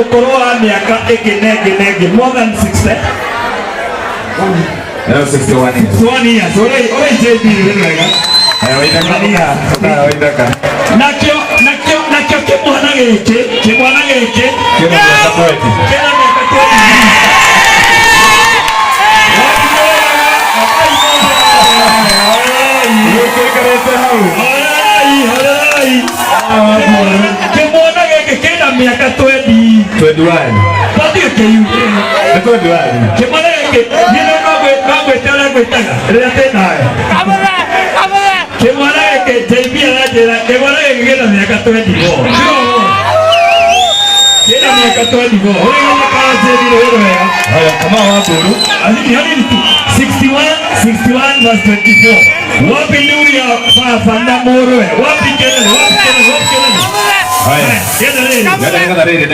ukoroa miaka ege more than 60. No, 61 years. 1 year. So ore JB wega. Waithaka. Nakio kimwana geke. Kina miaka 20. Kina miaka 20. Kimwana geke kina miaka 20. 21. Pati keyu. 21. Kimwana geke nina ngwetala rira tena. Kimwana geke JB anajira kimwana geke kina miaka 24. Kina miaka 24. Ore kama kaje biro wega. Haya kama waburu. Hadi 61 verse 24. Wapi nuri ya fanda moro. Wapi kelele. Haya. Yada rede.